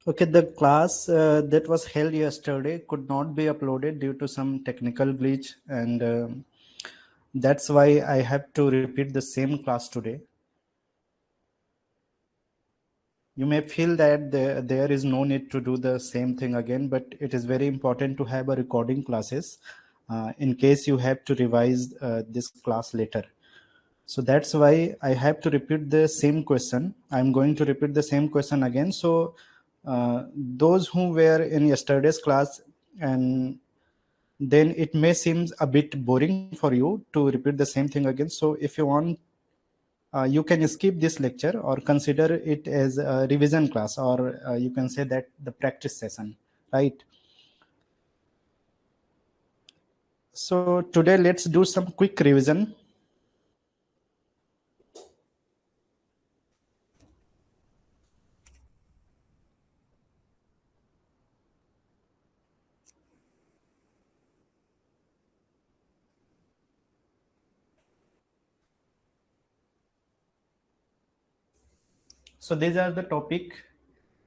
Okay, the class that was held yesterday could not be uploaded due to some technical glitch, and that's why I have to repeat the same class today. You may feel that there is no need to do the same thing again, but it is very important to have a recording classes in case you have to revise this class later. So that's why I have to repeat the same question. I'm going to repeat the same question again. So those who were in yesterday's class, and then it may seem a bit boring for you to repeat the same thing again. So if you want, you can skip this lecture or consider it as a revision class, or you can say that the practice session, right? So today let's do some quick revision. So these are the topic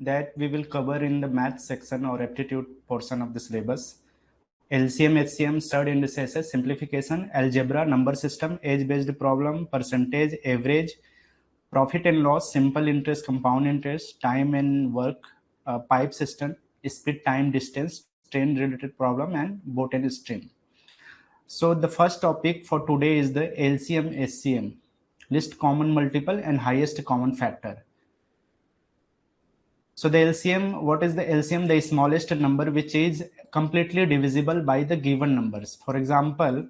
that we will cover in the math section or aptitude portion of the syllabus. LCM, HCM, stud indices, simplification, algebra, number system, age-based problem, percentage, average, profit and loss, simple interest, compound interest, time and work, pipe system, speed, time, distance, train related problem, and boat and stream. So the first topic for today is the LCM, SCM, list common multiple and highest common factor. So the LCM, what is the LCM? The smallest number which is completely divisible by the given numbers. For example,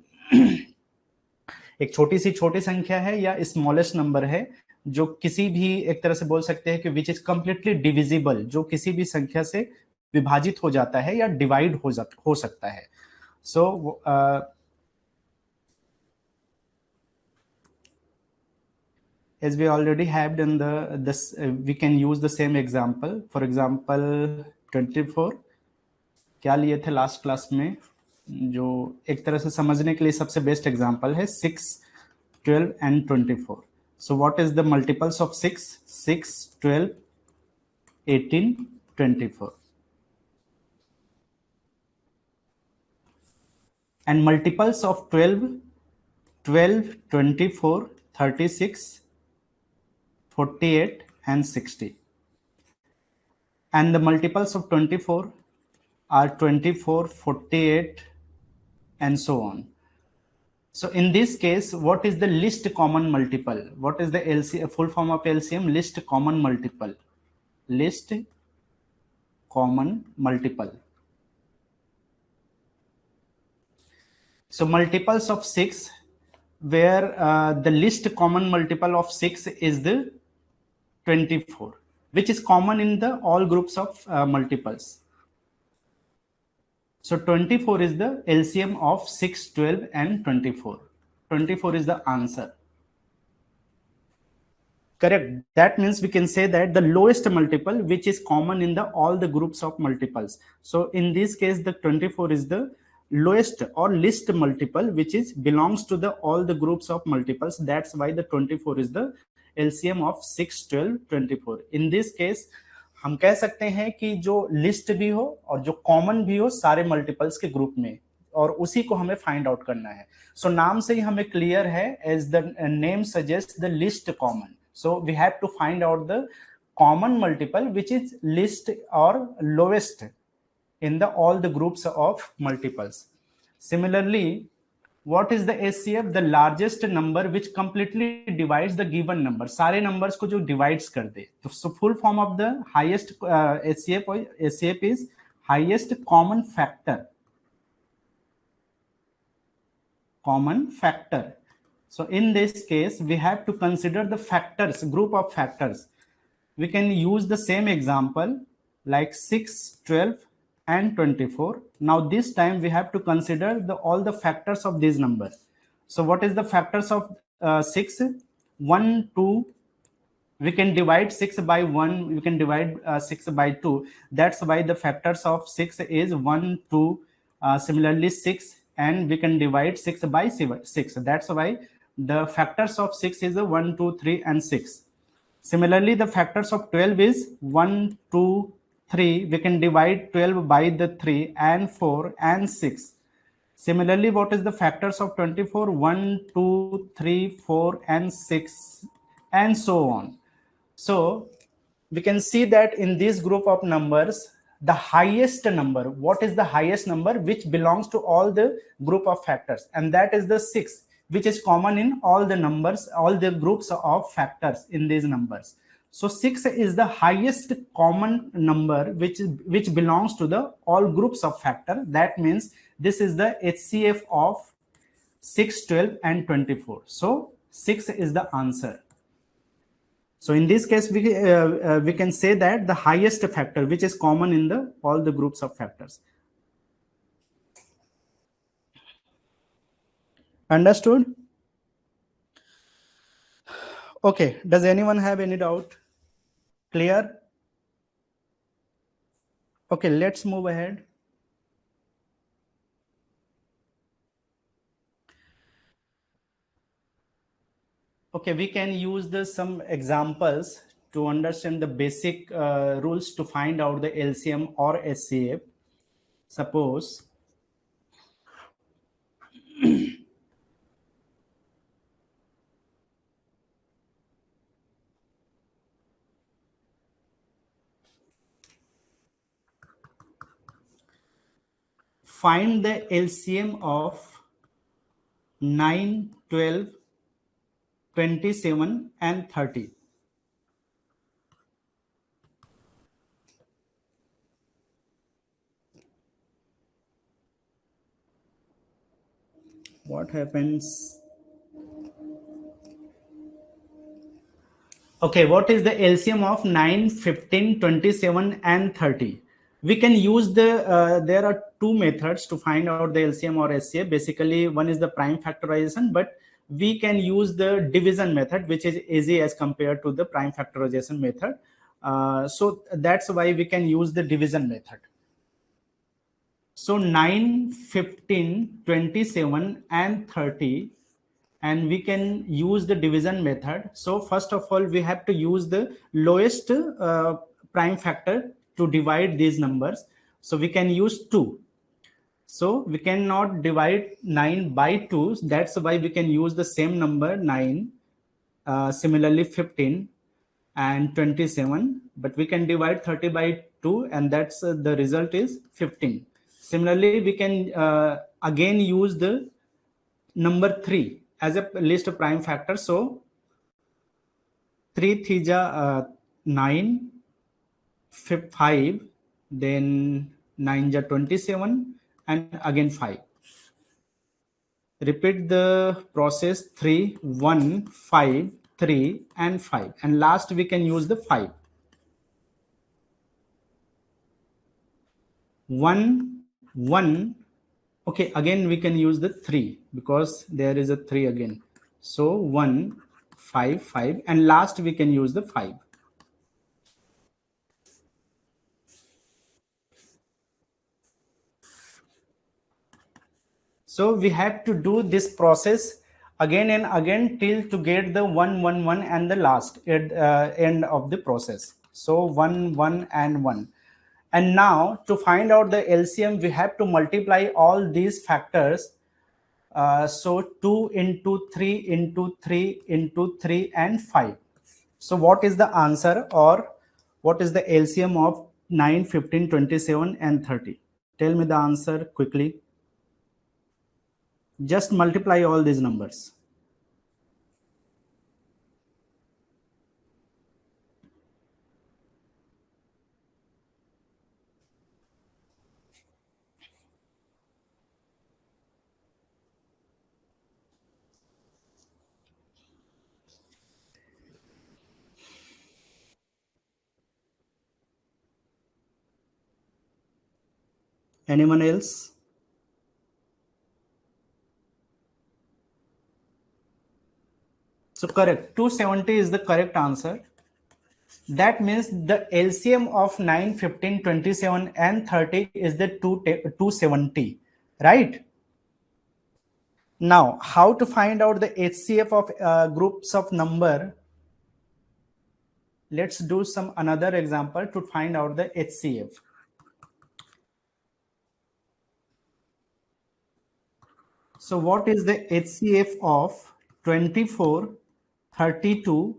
एक छोटी संख्या है या smallest number है जो किसी भी एक तरह से बोल सकते हैं कि विच इज कंप्लीटली डिविजिबल, जो किसी भी संख्या से विभाजित हो जाता है या डिवाइड हो सकता है. सो as we already have in this we can use the same example. For example 24 क्या लिए थे लास्ट क्लास में, जो एक तरह से समझने के लिए सबसे बेस्ट एग्जांपल है 6, 12 and 24. So what is the multiples of 6? 6, 12, 18, 24. And multiples of 12, 12, 24, 36, 48 and 60. And the multiples of 24 are 24, 48 and so on. So in this case, what is the least common multiple? What is the LCM, full form of LCM? Least common multiple. Least common multiple. So multiples of 6, where the least common multiple of 6 is the 24, which is common in the all groups of multiples. So 24 is the LCM of 6, 12 and 24. 24 is the answer. Correct. That means we can say that the lowest multiple which is common in the all the groups of multiples. So in this case, the 24 is the lowest or least multiple which is belongs to the all the groups of multiples. That's why the 24 is the LCM of 6, 12, 24. In this case, हम कह सकते हैं कि जो list भी हो और जो कॉमन भी हो सारे मल्टीपल्स के ग्रुप में, और उसी को हमें फाइंड आउट करना है. सो नाम से ही हमें क्लियर है, as the name suggest the list common. So we have to find out the common multiple which is list और lowest in the all the groups of multiples. Similarly, what is the SCF? The largest number which completely divides the given number. सारे numbers को जो divides कर दे. तो so full form of the highest SCF is highest common factor. Common factor. So in this case, we have to consider the factors, group of factors. We can use the same example like 6, 12 and 24. Now this time we have to consider all the factors of these numbers. So what is the factors of 6? 1, 2. We can divide 6 by 1. We can divide 6 by 2. That's why the factors of 6 is 1, 2. Similarly 6, and we can divide 6 by 6. That's why the factors of 6 is 1, 2, 3 and 6. Similarly, the factors of 12 is 1, 2, 3, we can divide 12 by the 3 and 4 and 6. Similarly, what is the factors of 24? 1, 2, 3, 4 and 6 and so on. So we can see that in this group of numbers, the highest number, what is the highest number which belongs to all the group of factors? And that is the 6, which is common in all the numbers, all the groups of factors in these numbers. So 6 is the highest common number which belongs to the all groups of factor. That means this is the HCF of 6, 12 and 24. So 6 is the answer. So in this case, we can say that the highest factor which is common in the all the groups of factors. Understood? Okay. Does anyone have any doubt? Clear? Okay, let's move ahead. Okay, we can use some examples to understand the basic rules to find out the LCM or SCF. Suppose find the LCM of 9, 12, 27 and 30. What happens? Okay, what is the LCM of 9, 15, 27 and 30? We can use there are two methods to find out the LCM or SCF. Basically, one is the prime factorization, but we can use the division method, which is easy as compared to the prime factorization method. So that's why we can use the division method. So 9, 15, 27 and 30, and we can use the division method. So first of all, we have to use the lowest prime factor to divide these numbers. So we can use 2. So we cannot divide 9 by 2. That's why we can use the same number 9. Similarly 15 and 27, but we can divide 30 by 2, and that's the result is 15. Similarly, we can again use the number 3 as a list of prime factor. So 3 thija 9, 5, then 9 ja 27, and again 5. Repeat the process 3, 1, 5, 3, and 5. And last we can use the 5. 1, 1. Okay, again we can use the 3 because there is a 3 again. So 1, 5, 5, and last we can use the 5. So we have to do this process again and again till to get the 1, 1, 1 and the last end of the process. So 1, 1 and 1. And now to find out the LCM, we have to multiply all these factors. So 2 into 3 into 3 into 3 and 5. So what is the answer, or what is the LCM of 9, 15, 27 and 30? Tell me the answer quickly. Just multiply all these numbers. Anyone else? So correct, 270 is the correct answer. That means the LCM of 9, 15, 27 and 30 is the 270, right? Now, how to find out the HCF of groups of number? let's do some another example to find out the HCF. So what is the HCF of 24, 32,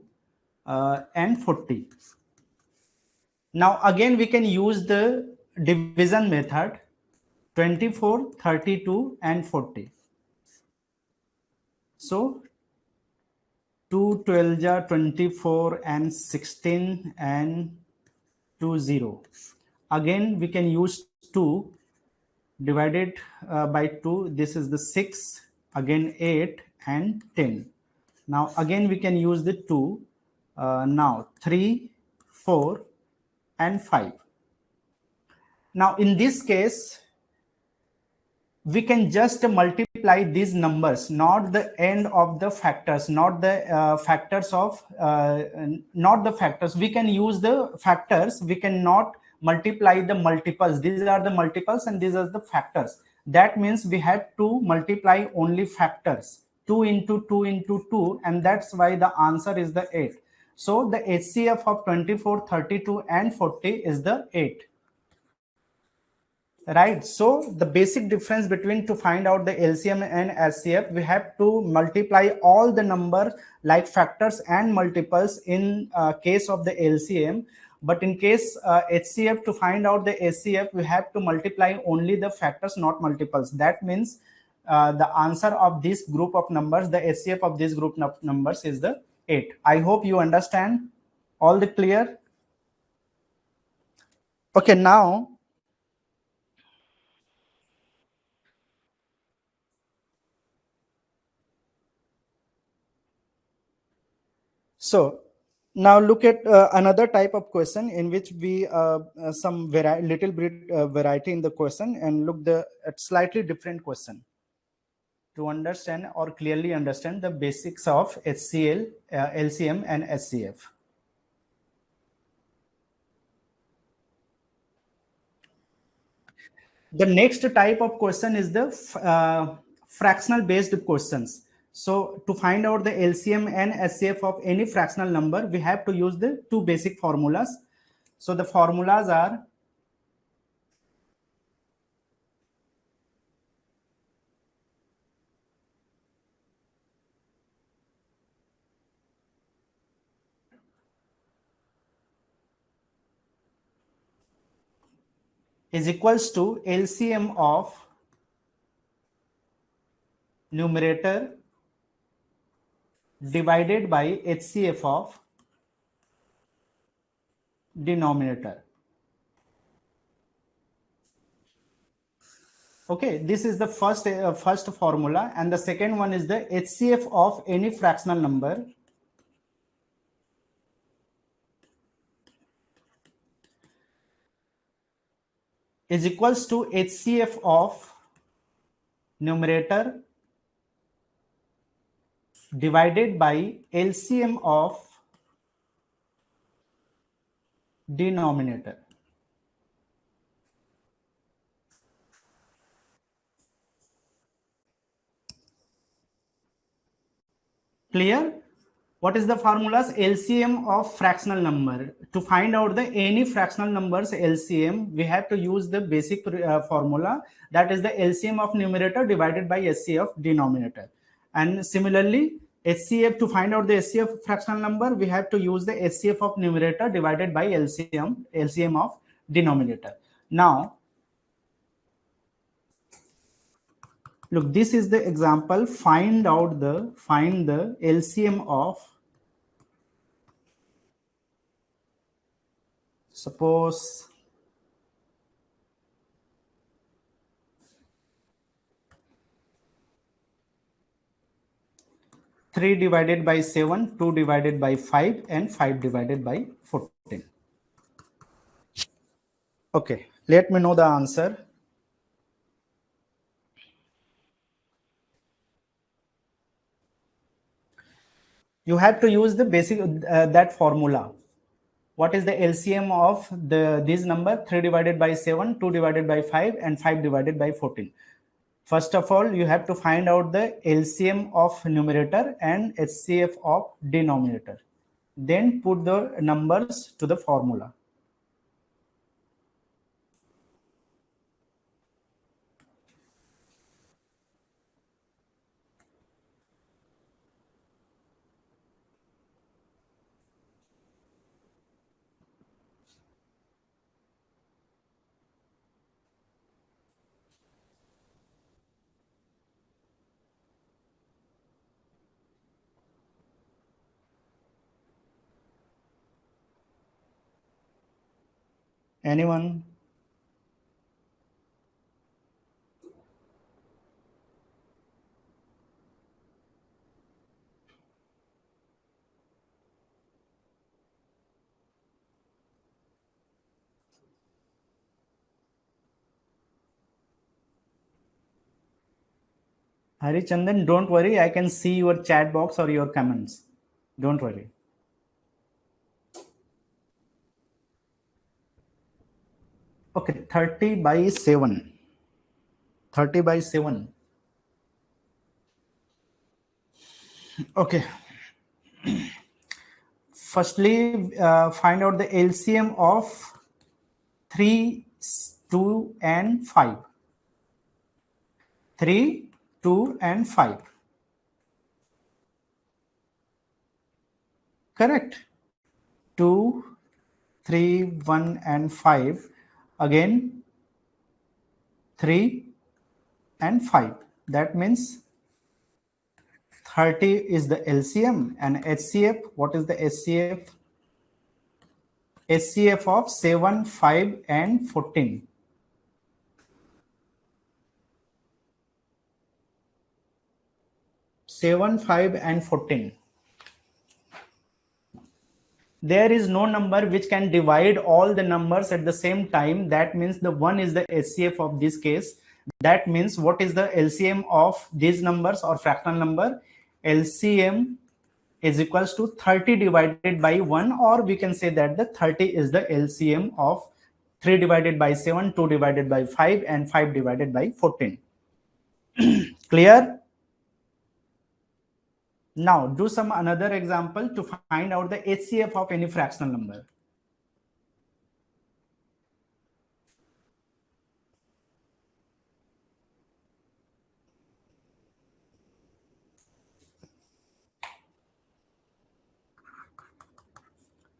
and 40? Now again we can use the division method, 24, 32, and 40. So 2 12 ja 24 and 16 and 2 0. Again we can use 2 divided by 2. This is the 6, again 8 and 10. Now again we can use the 2, now 3, 4 and 5. Now in this case we can just multiply these numbers, not the end of the factors, not the factors of not the factors. We can use the factors, we cannot multiply the multiples. These are the multiples and these are the factors. That means we have to multiply only factors, 2 into 2 into 2, and that's why the answer is the 8. So the HCF of 24, 32 and 40 is the 8. Right. So the basic difference between to find out the LCM and HCF, we have to multiply all the numbers like factors and multiples in case of the LCM. But in case HCF, to find out the HCF, we have to multiply only the factors, not multiples. That means the answer of this group of numbers, the HCF of this group of numbers is the 8. I hope you understand. All the clear? Okay, now so now look at another type of question in which we some little bit variety in the question, and look the at slightly different question to understand or clearly understand the basics of HCL, LCM and HCF. The next type of question is the fractional based questions. So to find out the LCM and HCF of any fractional number, we have to use the two basic formulas. So the formulas are is equals to LCM of numerator divided by HCF of denominator. Okay, this is the first formula, and the second one is the HCF of any fractional number is equals to HCF of numerator divided by LCM of denominator. Clear? What is the formulas? LCM of fractional number. To find out the any fractional numbers LCM, we have to use the basic formula, that is the LCM of numerator divided by HCF of denominator. And similarly, HCF, to find out the HCF fractional number, we have to use the HCF of numerator divided by LCM of denominator. Now, look, this is the example. Find the LCM of, suppose, three divided by 7, 2 divided by 5, and 5 divided by 14. Okay, let me know the answer. You have to use the basic that formula. What is the LCM of this number? 3 divided by 7, 2 divided by 5, and 5 divided by 14. First of all, you have to find out the LCM of numerator and HCF of denominator. then put the numbers to the formula. Anyone? Harichandan, don't worry. I can see your chat box or your comments. Don't worry. Okay, 30 by 7. 30 by 7. Okay. Firstly, find out the LCM of 3, 2, and 5. 3, 2, and 5. Correct. 2, 3, 1, and 5. Again, 3 and 5. That means 30 is the LCM, and HCF, what is the HCF? HCF of 7, 5, and 14. Seven, 5, and 14. There is no number which can divide all the numbers at the same time. That means the 1 is the HCF of this case. That means what is the LCM of these numbers or fractional number? LCM is equals to 30 divided by 1, or we can say that the 30 is the LCM of 3 divided by 7, 2 divided by 5, and 5 divided by 14. Clear? Now do some another example to find out the HCF of any fractional number.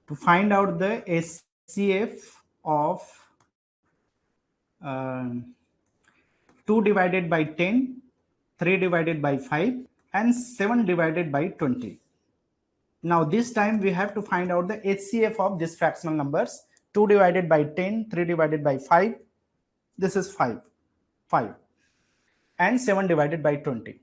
To find out the HCF of 2 divided by 10, 3 divided by 5, and 7 divided by 20. Now this time we have to find out the HCF of these fractional numbers. 2 divided by 10, 3 divided by 5, this is 5, and 7 divided by 20.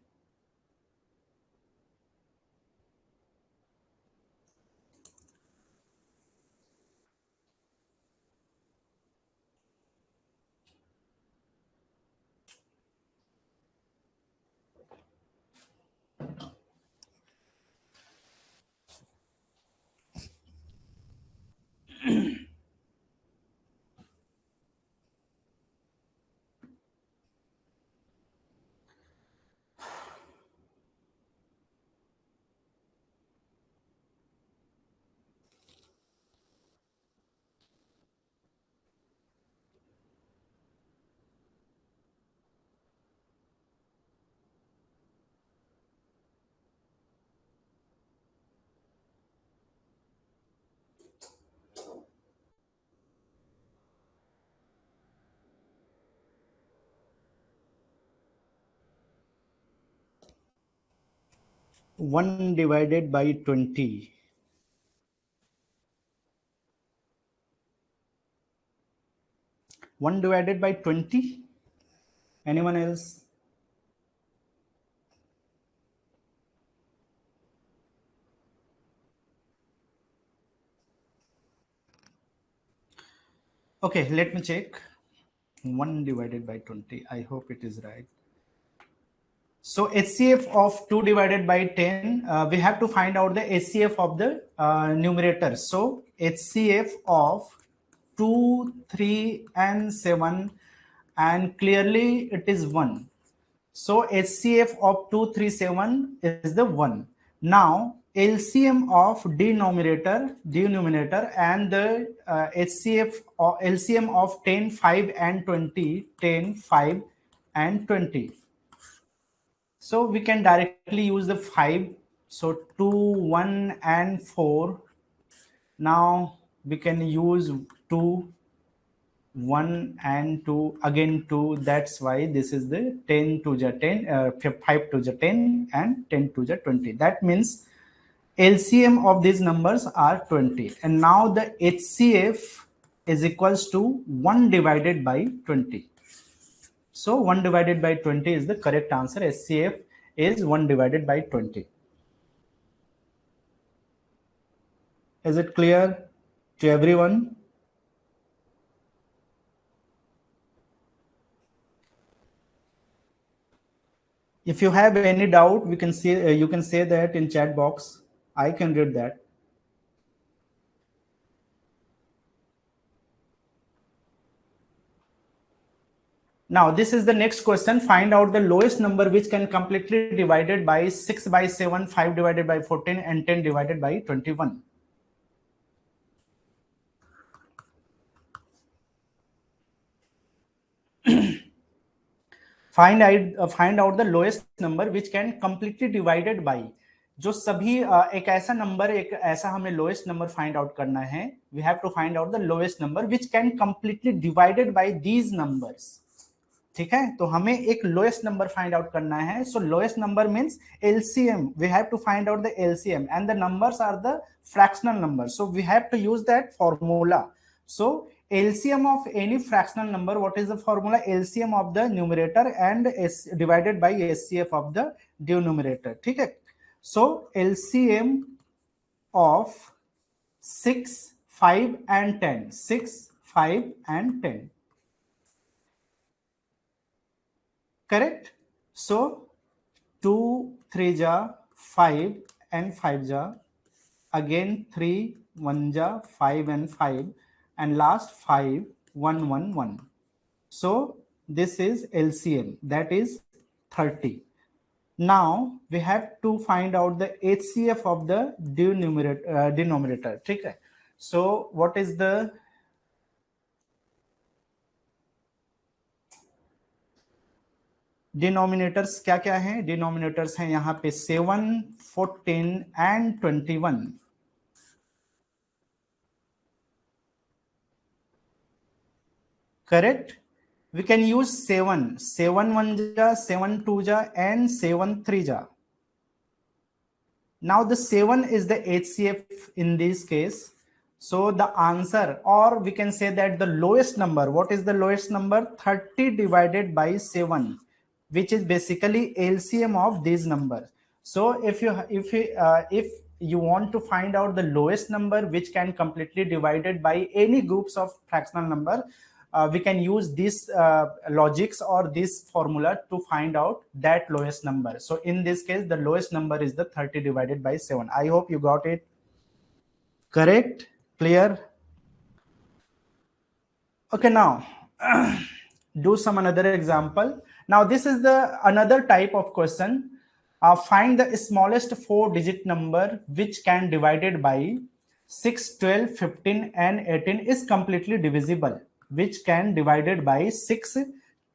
One divided by 20. One divided by 20. Anyone else? Okay, let me check. 1 divided by 20. I hope it is right. So HCF of 2 divided by 10, we have to find out the HCF of the numerator. So HCF of 2, 3, and 7, and clearly it is 1. So HCF of 2, 3, 7 is the 1. Now LCM of denominator and the HCF or LCM of 10, 5 and 20, 10, 5 and 20. So we can directly use the 5. So 2, 1 and 4. Now we can use 2, 1 and 2, again 2. That's why this is the 10 to the 10, 5 to the 10 and 10 to the 20. That means LCM of these numbers are 20. And now the HCF is equals to 1 divided by 20. So 1 divided by 20 is the correct answer. HCF is 1 divided by 20. Is it clear to everyone? If you have any doubt, we can see you can say that in chat box. I can read that. Now this is the next question. Find out the lowest number which can completely divided by 6 by 7, 5 divided by 14 and 10 divided by 21. Find out the lowest number which can completely divided by, जो सभी एक ऐसा number, एक ऐसा हमें lowest number find out करना है. We have to find out the lowest number which can completely divided by these numbers. ठीक है, तो हमें एक लोएस्ट नंबर फाइंड आउट करना है. So lowest number means LCM. We have to find out the LCM and the numbers are the fractional number. So we have to use that formula. So LCM of any fractional number, what is the formula? LCM of the numerator and divided by SCF of the denominator. ठीक है, so LCM of 6, 5 and 10. 6, 5 and 10. Correct? So 2, 3 ja, 5 and 5 ja, again 3, 1 ja, 5 and 5. And last 5, 1, 1, 1. So this is LCM, that is 30. Now we have to find out the HCF of the denominator. ठीक है, so what is the denominators? क्या क्या है denominators? हैं यहाँ पे 7, 14 and 21. Correct? We can use 7. 7 1 ja, 7 2 ja and 7 3 ja. Now the 7 is the HCF in this case. So the answer, or we can say that the lowest number, what is the lowest number? 30 divided by 7, which is basically LCM of these numbers. So if you want to find out the lowest number which can completely divided by any groups of fractional number, we can use this logics or this formula to find out that lowest number. So in this case, the lowest number is the 30 divided by 7. I hope you got it. Correct? Clear? Okay, now do some another example. Now this is the another type of question. Find the smallest 4-digit number which can divided by 6, 12, 15 and 18 is completely divisible. Which can divided by 6,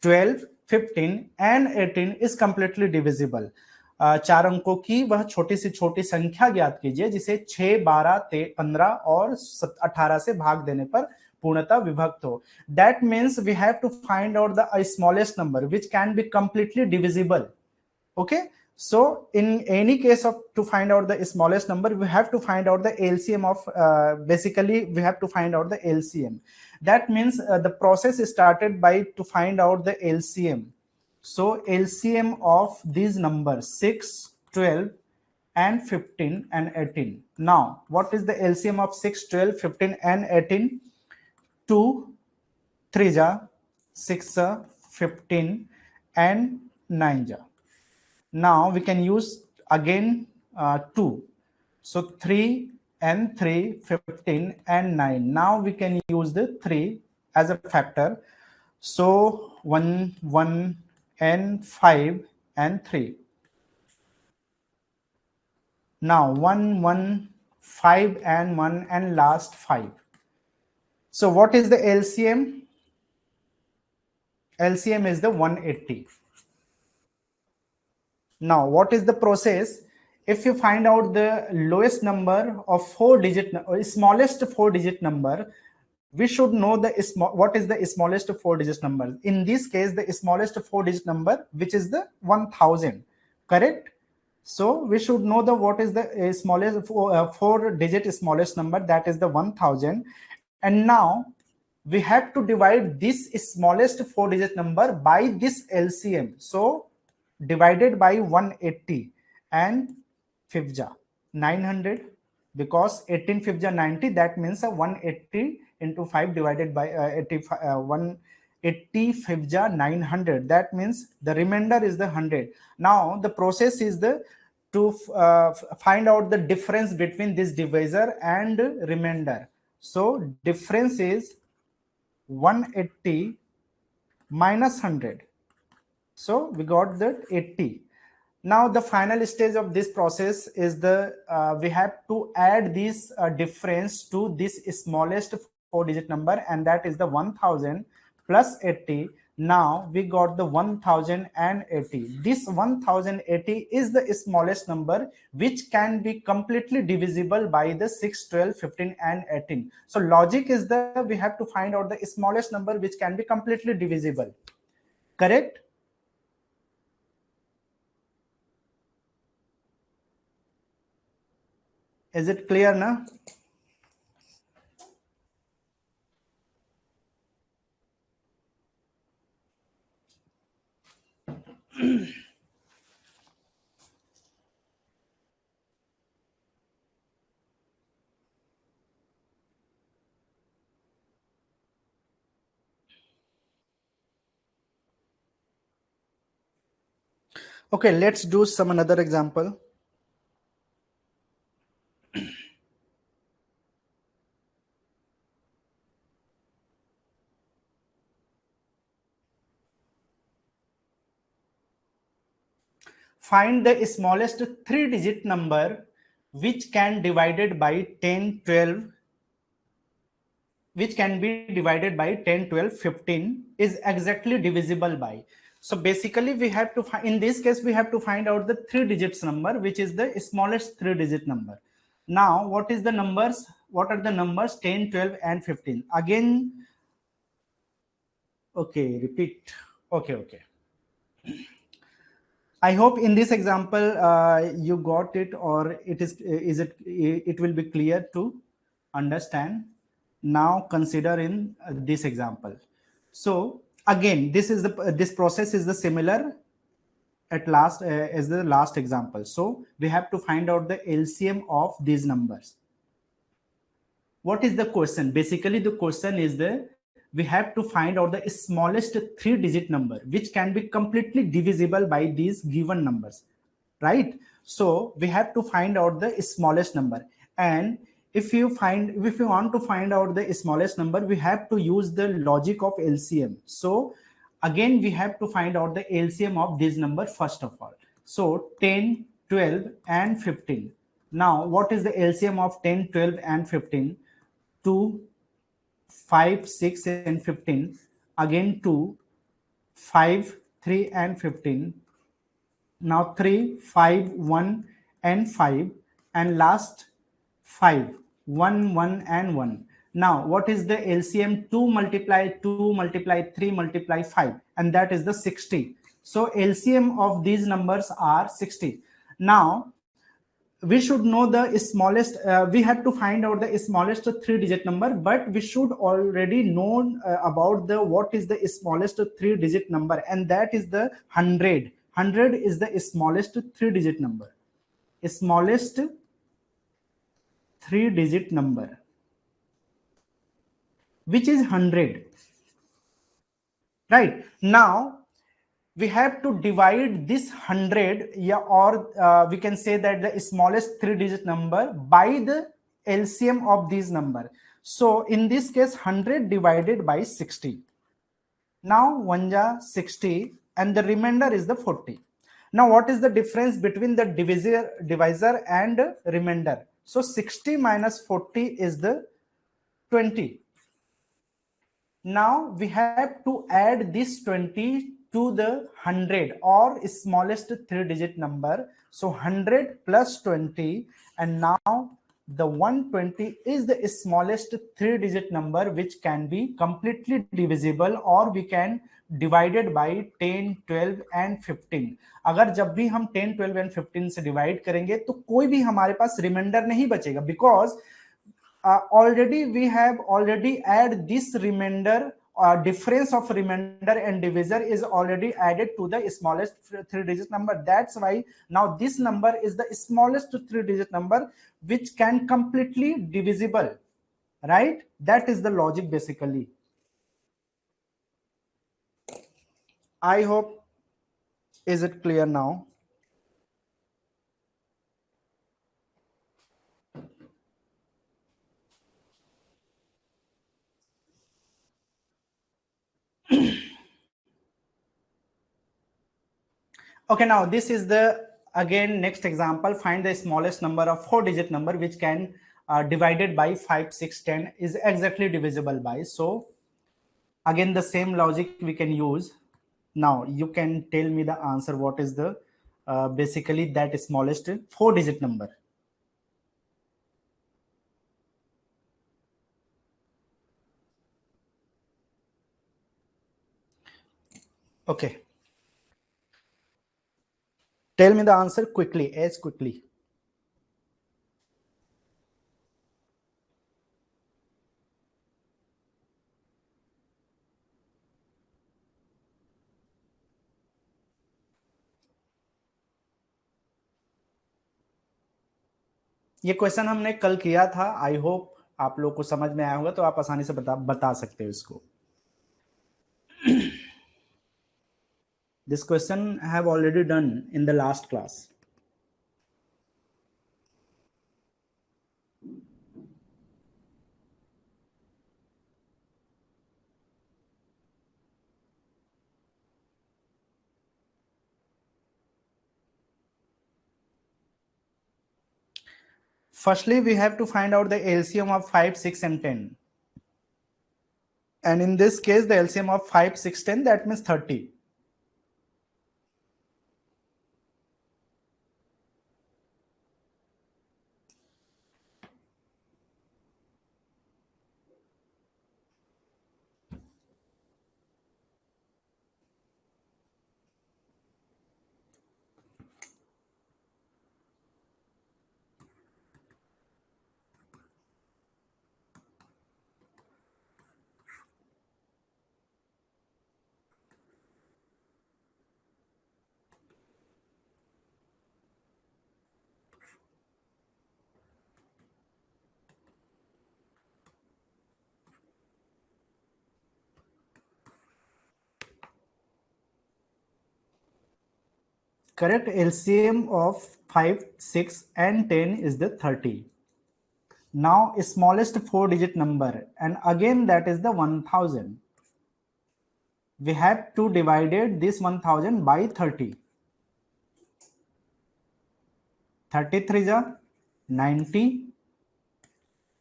12, 15 and 18 is completely divisible. 4 अंकों की वह छोटी से छोटी संख्या ज्ञात कीजिए जिसे 6, 12, 15 और 18 से भाग देने पर पूर्णतः विभक्त हो. That means we have to find out the smallest number which can be completely divisible. Okay, so in any case of to find out the smallest number, we have to find out the LCM of basically we have to find out the LCM. That means the process is started by to find out the LCM. So LCM of these numbers 6, 12 and 15 and 18. Now what is the LCM of 6, 12, 15 and 18? 2, 3 ja, 6 15 and 9 ja. Now we can use again 2. So 3 and 3, 15 and 9. Now we can use the 3 as a factor. So 1, 1 and 5 and 3. Now 1, 1, 5 and 1 and last 5. So what is the LCM? LCM is the 180. Now what is the process? If you find out the lowest number of 4-digit or smallest 4-digit number, we should know the what is the smallest 4-digit number. In this case, the smallest 4-digit number, which is the 1000, correct? So we should know the what is the smallest 4-digit smallest number, that is the 1000. And now we have to divide this smallest 4-digit number by this LCM. So divided by 180 and fifja 900, because 18 fifja 90, that means 180 into 5 divided by 180 fifja 900, that means the remainder is the 100. Now the process is the to find out the difference between this divisor and remainder. So difference is 180 minus 100. So we got that 80. Now the final stage of this process is the we have to add this difference to this smallest 4-digit number, and that is the 1000 plus 80. Now we got the 1080. This 1080 is the smallest number which can be completely divisible by the 6, 12, 15 and 18. So logic is that we have to find out the smallest number which can be completely divisible, correct? Is it clear now? Okay, let's do some another example. Find the smallest 3-digit number which can divided by 10, 12, which can be divided by 10, 12, 15 is exactly divisible by. So basically we have to find, in this case we have to find out the 3 digits number which is the smallest 3-digit number. Now what is the numbers? What are the numbers? 10, 12 and 15. Again, okay, repeat. Okay. I hope in this example you got it, or it will be clear to understand. Now consider in this example. So again, this process is the similar at last as the last example. So we have to find out the LCM of these numbers. What is the question? Basically the question is we have to find out the smallest 3-digit number which can be completely divisible by these given numbers, right? So we have to find out the smallest number, and if you want to find out the smallest number, we have to use the logic of LCM. So again we have to find out the LCM of this number first of all. So 10, 12 and 15. Now what is the LCM of 10, 12 and 15? 2, 5, 6 and 15. Again 2, 5, 3 and 15. Now 3, 5, 1 and 5, and last 5, 1, 1 and 1. Now what is the LCM? 2 multiply 2 multiply 3 multiply 5, and that is the 60. So LCM of these numbers are 60. Now we should know the smallest, we have to find out the smallest 3-digit number, but we should already know about the what is the smallest 3-digit number, and that is the 100. 100 is the smallest 3-digit number. Smallest 3-digit number, which is 100. Right now we have to divide this 100, yeah, or we can say that the smallest 3-digit number by the LCM of these number. So in this case 100 divided by 60. Now 1 ja 60 and the remainder is the 40. Now, what is the difference between the divisor and remainder? So 60 minus 40 is the 20. Now we have to add this 20 to the 100 or smallest 3-digit number. So 100 plus 20, and now the 120 is the smallest 3-digit number which can be completely divisible, or we can divided by 10, 12 and 15. अगर जब भी हम 10, 12 and 15 से divide करेंगे तो कोई भी हमारे पास रिमाइंडर नहीं बचेगा, because already we have already add this remainder, difference of remainder and divisor is already added to the smallest 3-digit number. That's why now this number is the smallest 3-digit number which can completely divisible, right? That is the logic basically. I hope, is it clear now? Okay, now this is the again next example. Find the smallest number of 4-digit number which can divided by 5, 6, 10 is exactly divisible by. So again the same logic we can use. Now you can tell me the answer. What is the basically that smallest 4-digit number? Okay, tell me the answer quickly, as quickly. ये question हमने कल किया था. I hope आप लोग को समझ में आया होगा, तो आप आसानी से बता सकते हो इसको. This question I have already done in the last class. Firstly, we have to find out the LCM of 5, 6 and 10. And in this case, the LCM of 5, 6, 10, that means 30. Correct LCM of 5, 6 and 10 is the 30. Now smallest 4-digit number, and again that is the 1000. We have to divided this 1000 by 30. 33 is 90.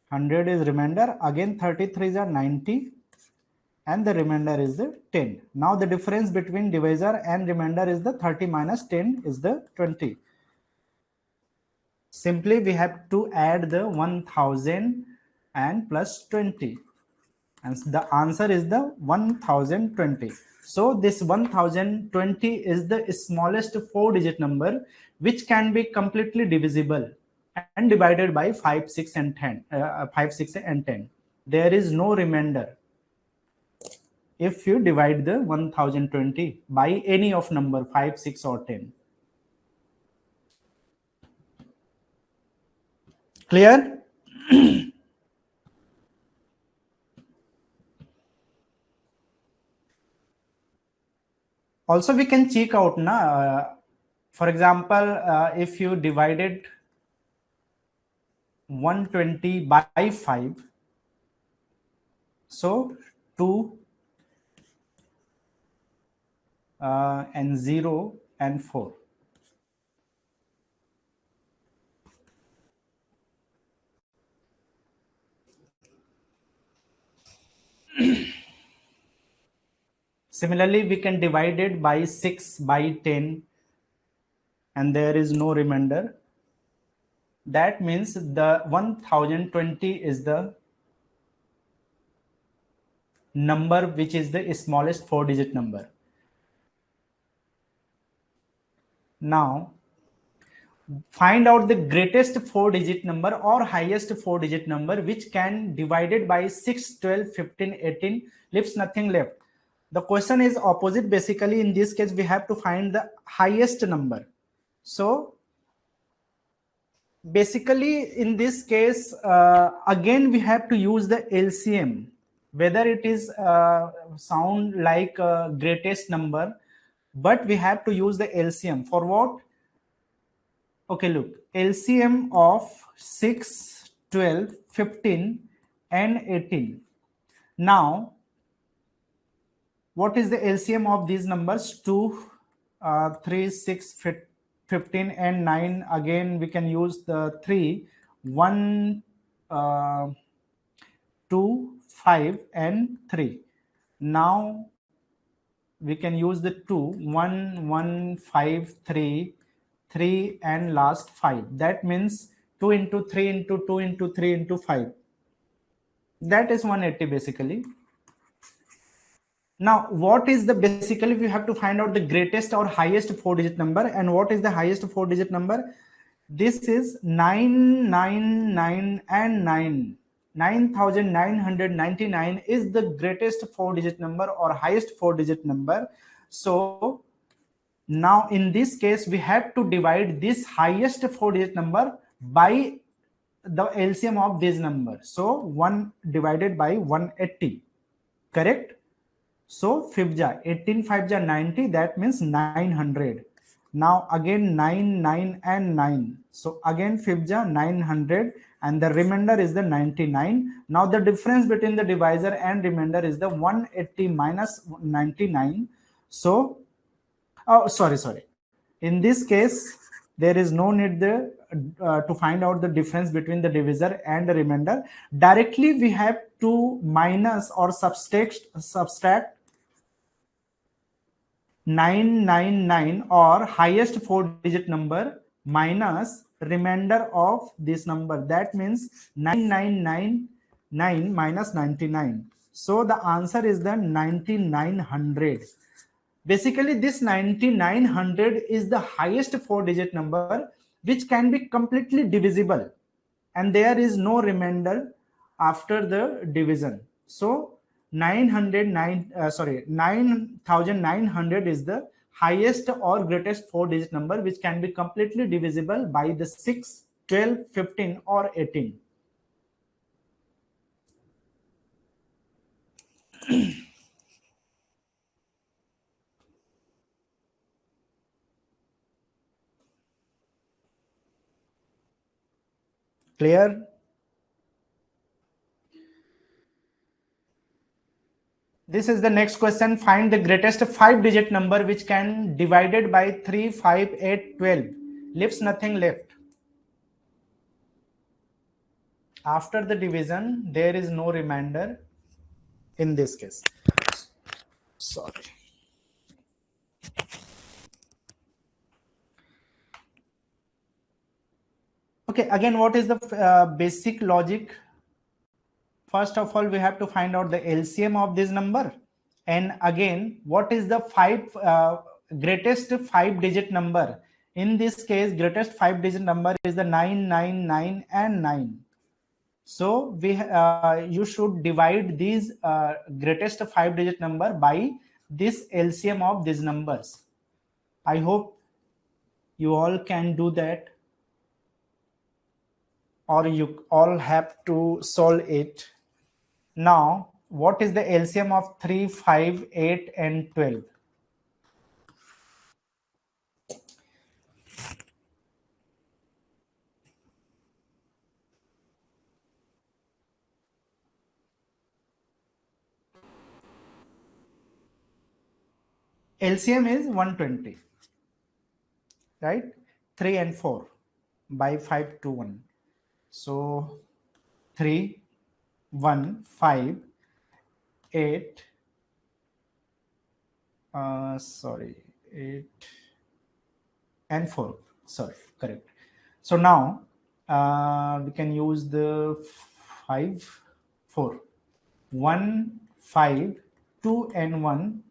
100 is remainder. Again 33 is 90. And the remainder is the 10. Now the difference between divisor and remainder is the 30 minus 10 is the 20. Simply we have to add the 1000 and plus 20. And the answer is the 1020. So this 1020 is the smallest 4-digit number which can be completely divisible and divided by 5, 6 and 10. 5, 6 and 10. There is no remainder if you divide the 1020 by any of number 5, 6 or 10. Clear? Also we can check out for example, if you divided 120 by 5, so 2 and 0 and 4. Similarly, we can divide it by 6 by 10 and there is no remainder. That means the 1020 is the number which is the smallest 4-digit number. Now, find out the greatest 4-digit number or highest 4-digit number which can divided by 6, 12, 15, 18, leaves nothing left. The question is opposite. Basically, in this case, we have to find the highest number. So, basically, in this case, again, we have to use the LCM. Whether it is sound like greatest number, but we have to use the LCM. For what? Okay, look, LCM of 6, 12, 15 and 18. Now, what is the LCM of these numbers? 2, 3, 6, 15 and 9. Again, we can use the 3, 1, 2, 5 and 3. Now, we can use the 2, 1, 1, 5, 3, 3 and last 5. That means 2 into 3 into 2 into 3 into 5. That is 180 basically. Now, what is the basically we have to find out the greatest or highest 4-digit number, and what is the highest 4-digit number? This is 999 and 9. 9999 is the greatest 4-digit number or highest 4-digit number. So now in this case, we have to divide this highest 4-digit number by the LCM of this number. So 1 divided by 180, correct? So 18 5 ja 90, that means 900. Now again 9, 9 and 9. So again 5 ja 900 and the remainder is the 99. Now the difference between the divisor and remainder is the 180 minus 99. So, oh, sorry. In this case, there is no need there to find out the difference between the divisor and the remainder. Directly we have to minus or subtract 999 or highest 4-digit number minus remainder of this number. That means 9999 minus 99. So the answer is the 9900. Basically, this 9900 is the highest 4-digit number which can be completely divisible and there is no remainder after the division. So 9900 is the highest or greatest 4-digit number which can be completely divisible by the 6, 12, 15 or 18. Clear? This is the next question. Find the greatest 5-digit number which can divided by 3, 5, 8, 12. Leaves nothing left. After the division, there is no remainder in this case. Sorry. Okay, again, what is the basic logic? First of all, we have to find out the LCM of this number. And again, what is the greatest 5-digit number? In this case, greatest 5-digit number is the 999 and 9. So you should divide these greatest 5-digit number by this LCM of these numbers. I hope you all can do that, or you all have to solve it. Now, what is the LCM of 3, 5, 8 and 12? LCM is 120, right? 3 and 4 by 5 to 1. So 3, 1, 5, 8, sorry, 8 and 4, sorry, correct. So now we can use the 5 4 1 5 2 and 1.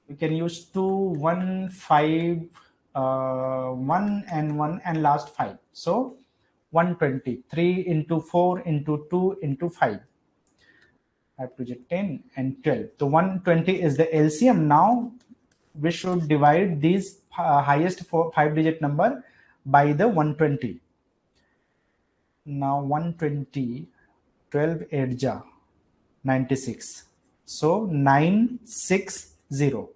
We can use 2 1 5 1 and 1 and last 5. So 120, 3 into 4 into 2 into 5. 5 to 10 and 12. So 120 is the LCM. Now we should divide these highest 5-digit number by the 120. Now 120, 12 8 ja 96. So 960.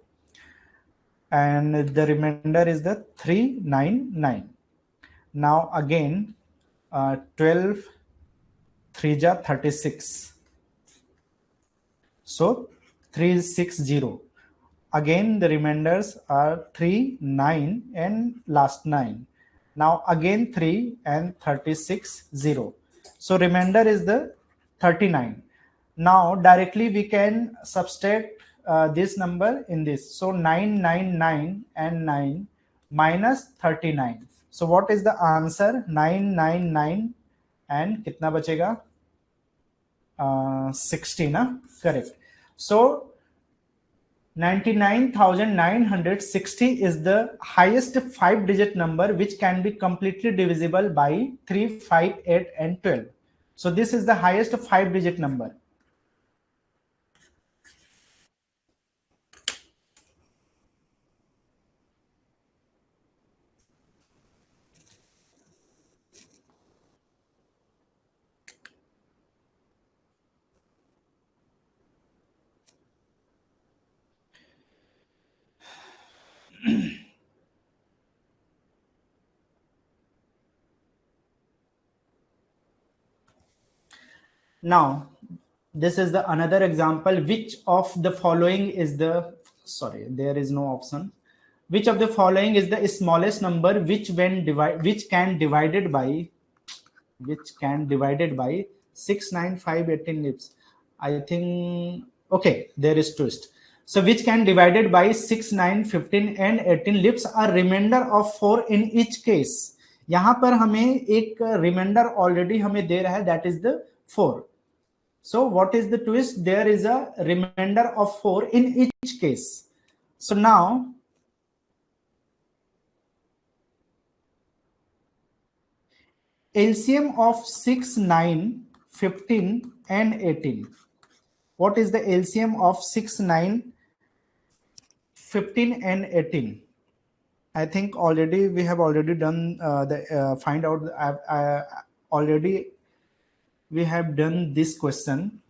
And the remainder is the 399. Now again 12 3 ja 36. So 360. Again the remainders are 3 9 and last 9. Now again 3 and 36 0. So remainder is the 39. Now directly we can subtract this number in this. So 999 and 9 minus 39. So what is the answer? 999 and kitna bachega? 60 na? Correct. So 99,960 is the highest 5-digit number which can be completely divisible by 3, 5, 8 and 12. So this is the highest 5-digit number. Now this is the another example. Which of the following is the, sorry, there is no option. Which of the following is the smallest number which can divided by 6 9 5 18 lips? I think, okay, there is twist. So which can divided by 6 9 15 and 18 lips a remainder of 4 in each case. यहाँ पर हमें एक remainder already हमें दे रहा है, that is the 4. So what is the twist? There is a remainder of 4 in each case. So now LCM of 6 9 15 and 18. What is the LCM of 6 9 15 and 18? I think already we have already done find out. Already we have done this question.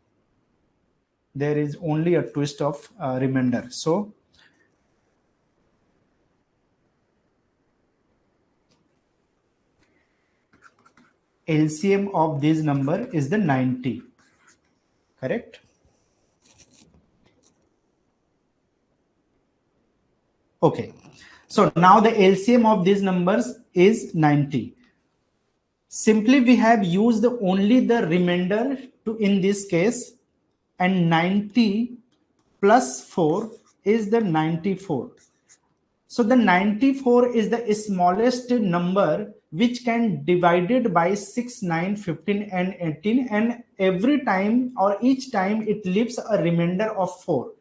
There is only a twist of remainder. So LCM of this number is the 90. Correct? Okay. So now the LCM of these numbers is 90. Simply we have used only the remainder to in this case, and 90 plus 4 is the 94. So the 94 is the smallest number which can divided by 6 9 15 and 18, and every time or each time it leaves a remainder of 4.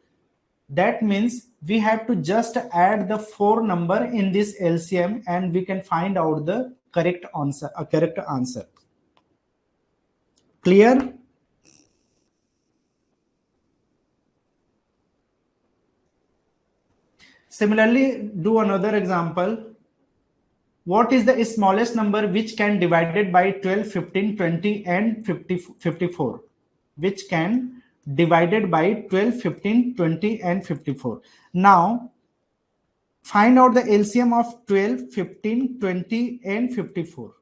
That means we have to just add the 4 number in this LCM and we can find out the correct answer. Clear? Similarly, do another example. What is the smallest number which can divided by 12, 15, 20 and 54? Which can divided by 12, 15, 20 and 54. Now, find out the LCM of 12, 15, 20 and 54.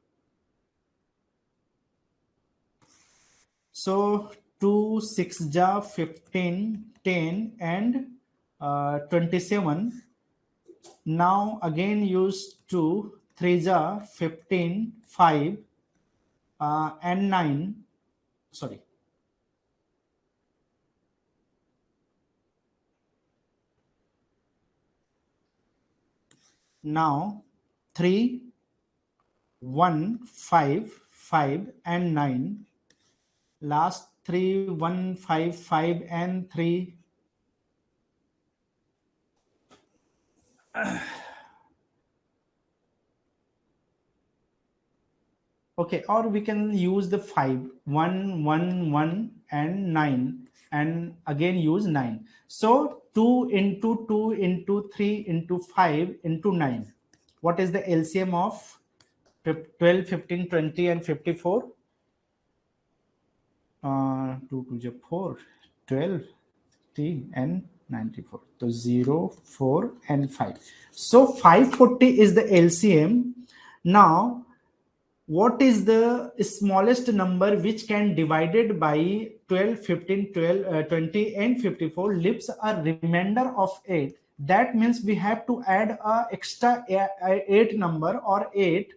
So 2, 6 ja 15, 10 and 27. Now again use 2, 3 ja 15, 5 and 9. Sorry. Now 3, 1, 5, 5 and 9. Last 3, 1, 5, 5 and 3. Okay, or we can use the 5, 1, 1, 1 and 9, and again use 9. So 2 into 2 into 3 into 5 into 9. What is the LCM of 12, 15, 20 and 54? 2 to 4, 12, 13 and 94. So 0, 4 and 5. So 540 is the LCM. Now what is the smallest number which can divided by 12, 15, 12, 20 and 54 leaves a remainder of 8? That means we have to add a extra 8 number or 8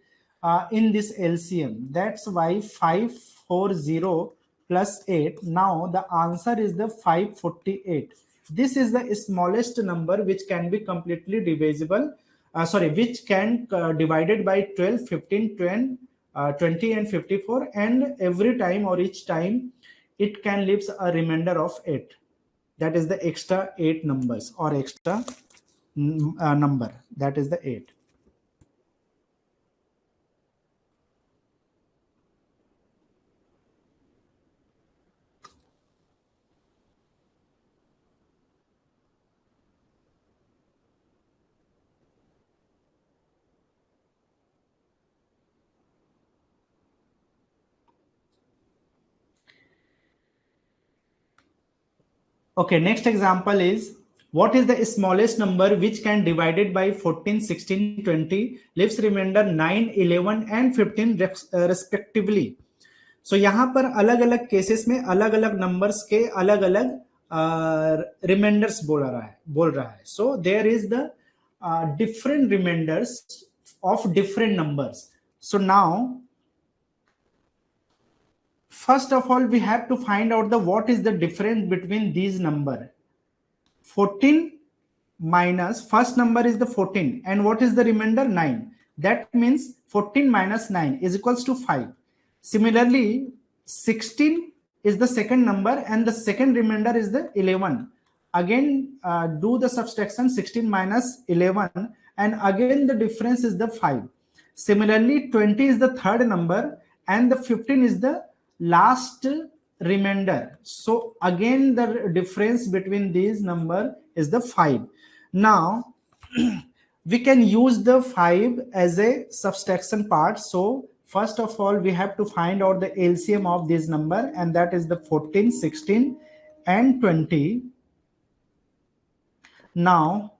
in this LCM. That's why 540 plus 8. Now the answer is the 548. This is the smallest number which can be completely divisible, which can divided by 12, 15, 20, 20 and 54, and every time or each time it can leaves a remainder of 8. That is the extra 8 numbers or extra number. That is the 8. Okay, next example is, what is the smallest number which can divided by 14, 16, 20 leaves remainder 9, 11 and 15 respectively. So यहाँ पर अलग अलग cases में अलग अलग numbers के अलग अलग रिमाइंडर्स बोल रहा है. So there is the different reminders of different numbers. So now first of all we have to find out the what is the difference between these number. 14 minus first number is the 14, and what is the remainder? 9. That means 14 minus 9 is equals to 5. Similarly 16 is the second number and the second remainder is the 11. Again do the subtraction, 16 minus 11, and again the difference is the 5. Similarly 20 is the third number and the 15 is the last remainder. So again the difference between these number is the 5. Now we can use the 5 as a subtraction part. So first of all we have to find out the LCM of this number, and that is the 14, 16 and 20. Now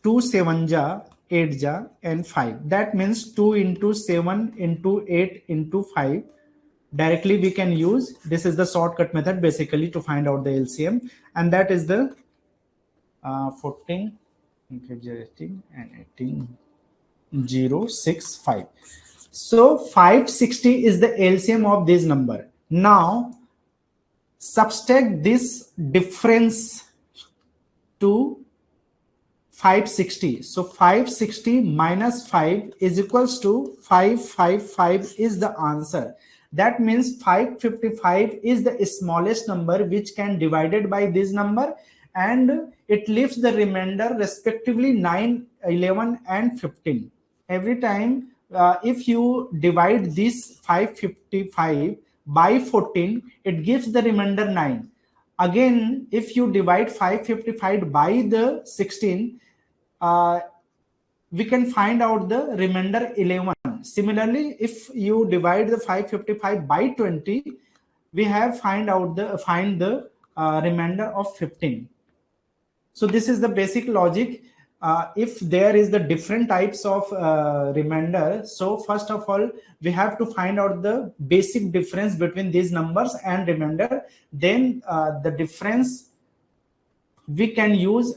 2 7 ja, 8 ja and 5. That means 2 into 7 into 8 into 5. Directly we can use, this is the shortcut method basically to find out the LCM, and that is the 14 and 18 065. So 560 is the LCM of this number. Now subtract this difference to 560. So 560 minus 5 is equals to 555 is the answer. That means 555 is the smallest number which can divided by this number, and it leaves the remainder respectively 9, 11 and 15. Every time if you divide this 555 by 14, it gives the remainder 9. Again, if you divide 555 by the 16, we can find out the remainder 11. Similarly, if you divide the 555 by 20, we have find the remainder of 15. So this is the basic logic. If there is the different types of remainder, so first of all we have to find out the basic difference between these numbers and remainder. Then the difference we can use,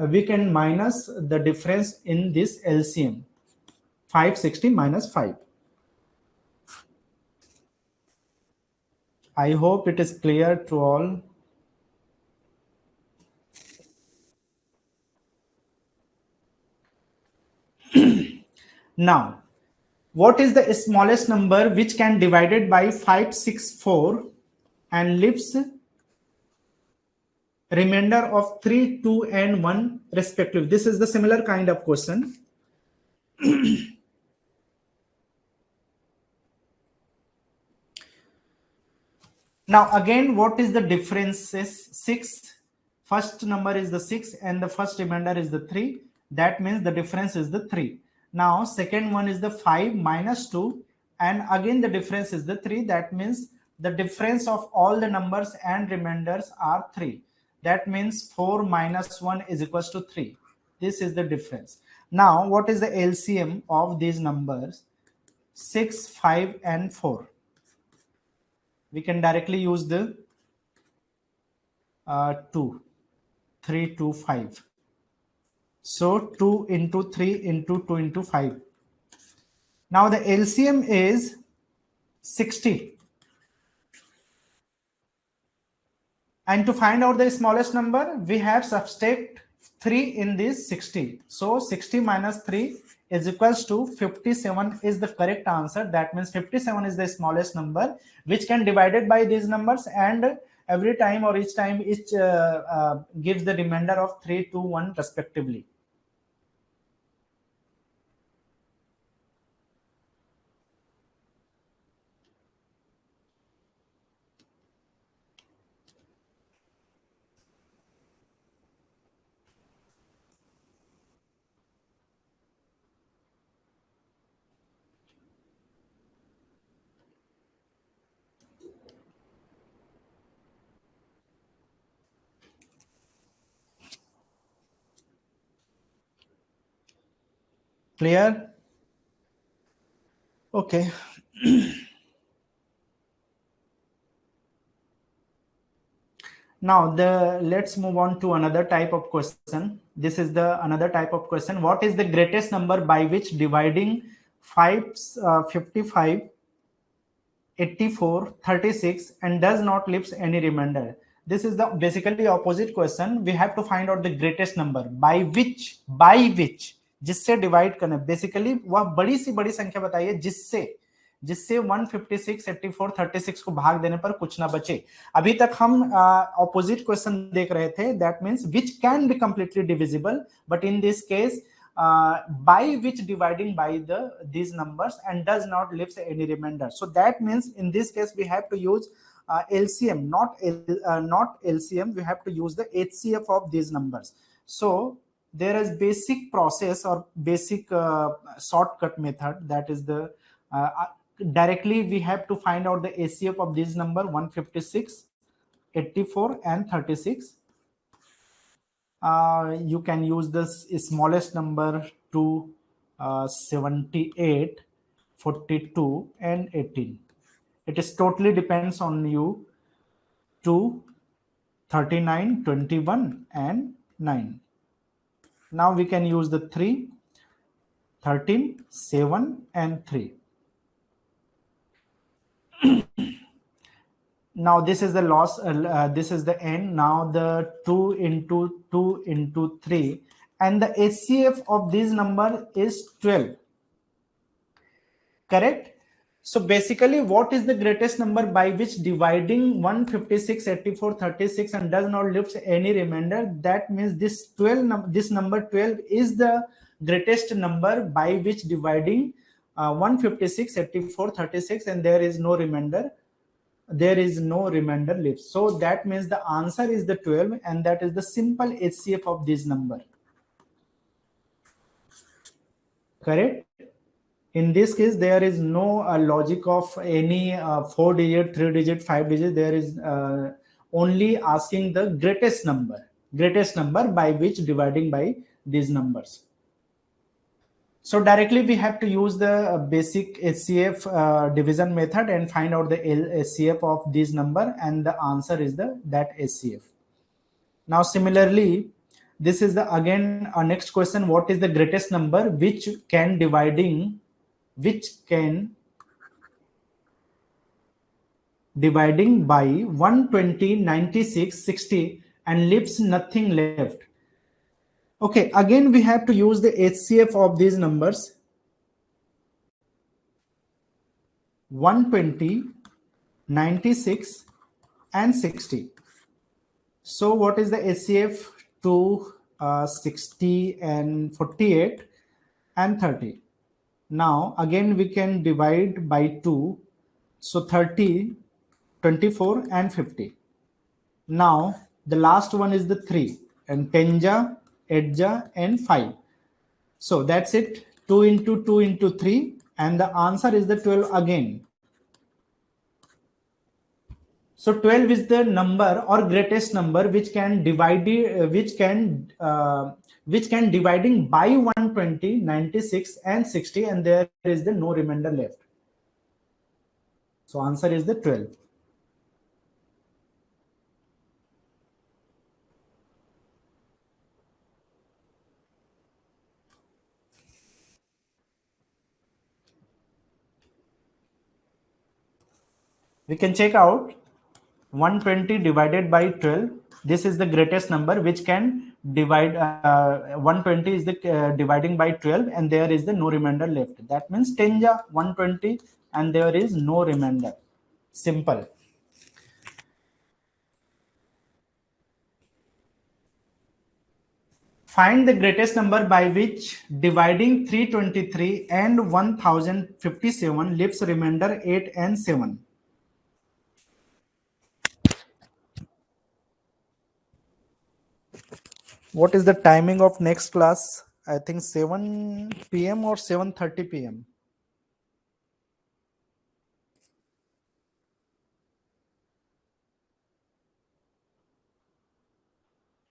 we can minus the difference in this LCM. 560 minus 5. I hope it is clear to all. Now, what is the smallest number which can divided by 5, 6, 4 and leaves remainder of 3, 2 and 1 respectively? This is the similar kind of question. Now again, what is the difference? Is 6, first number is the 6 and the first remainder is the 3. That means the difference is the 3. Now second one is the 5 minus 2 and again the difference is the 3. That means the difference of all the numbers and remainders are 3. That means 4 minus 1 is equals to 3. This is the difference. Now what is the LCM of these numbers? 6, 5 and 4. We can directly use the 2, 3, 2, 5. So 2 into 3 into 2 into 5. Now the LCM is 60. And to find out the smallest number, we have subtract 3 in this 60. So 60 minus 3 is equals to 57 is the correct answer. That means 57 is the smallest number which can divided by these numbers, and every time or each time each gives the remainder of 3, 2, 1 respectively. Clear? Okay. Now let's move on to another type of question. This is the another type of question. What is the greatest number by which dividing 55, 84, 36 and does not leaves any remainder? This is the basically opposite question. We have to find out the greatest number by which जिससे divide करना, basically वह बड़ी सी बड़ी संख्या बताइए जिससे 156, 84, 36 को भाग देने पर कुछ ना बचे. अभी तक हम ऑपोजिट क्वेश्चन देख रहे थे, that means which can be completely divisible, but in this case by which dividing by these numbers and does not leaves any remainder. So that means in this case we have to use LCM, not LCM. We have to use the HCF of these numbers. So there is basic process or basic shortcut method, that is the directly we have to find out the HCF of this number 156, 84 and 36. You can use this smallest number to 78, 42 and 18. It is totally depends on you to 39, 21 and 9. Now we can use the 3, 13, 7 and 3. Now this is the loss, this is the end. Now the 2 into 2 into 3 and the HCF of this number is 12. Correct? So basically what is the greatest number by which dividing 156, 84, 36 and does not leave any remainder? That means this 12, this number 12 is the greatest number by which dividing 156, 84, 36 and there is no remainder. There is no remainder left. So that means the answer is the 12 and that is the simple HCF of this number. Correct? In this case, there is no logic of any 4-digit, 3-digit, 5-digit. There is only asking the greatest number by which dividing by these numbers. So directly we have to use the basic HCF division method and find out the HCF of this number, and the answer is that HCF. Now similarly, this is the again our next question. What is the greatest number which can dividing by 120, 96, 60 and leaves nothing left? Okay, again we have to use the HCF of these numbers. 120, 96 and 60. So what is the HCF to 60 and 48 and 30? Now again we can divide by 2. So 30, 24 and 50. Now the last one is the 3 and 10ja, 8ja and 5. So that's it. 2 into 2 into 3 and the answer is the 12 again. So 12 is the number or greatest number which can divide which can dividing by 120, 96 and 60 and there is the no remainder left. So answer is the 12. We can check out 120 divided by 12. This is the greatest number which can divide 120 is the dividing by 12 and there is the no remainder left. That means 10 ja 120 and there is no remainder. Simple. Find the greatest number by which dividing 323 and 1057 leaves remainder 8 and 7. What is the timing of next class? I think 7 p.m. or 7:30 p.m.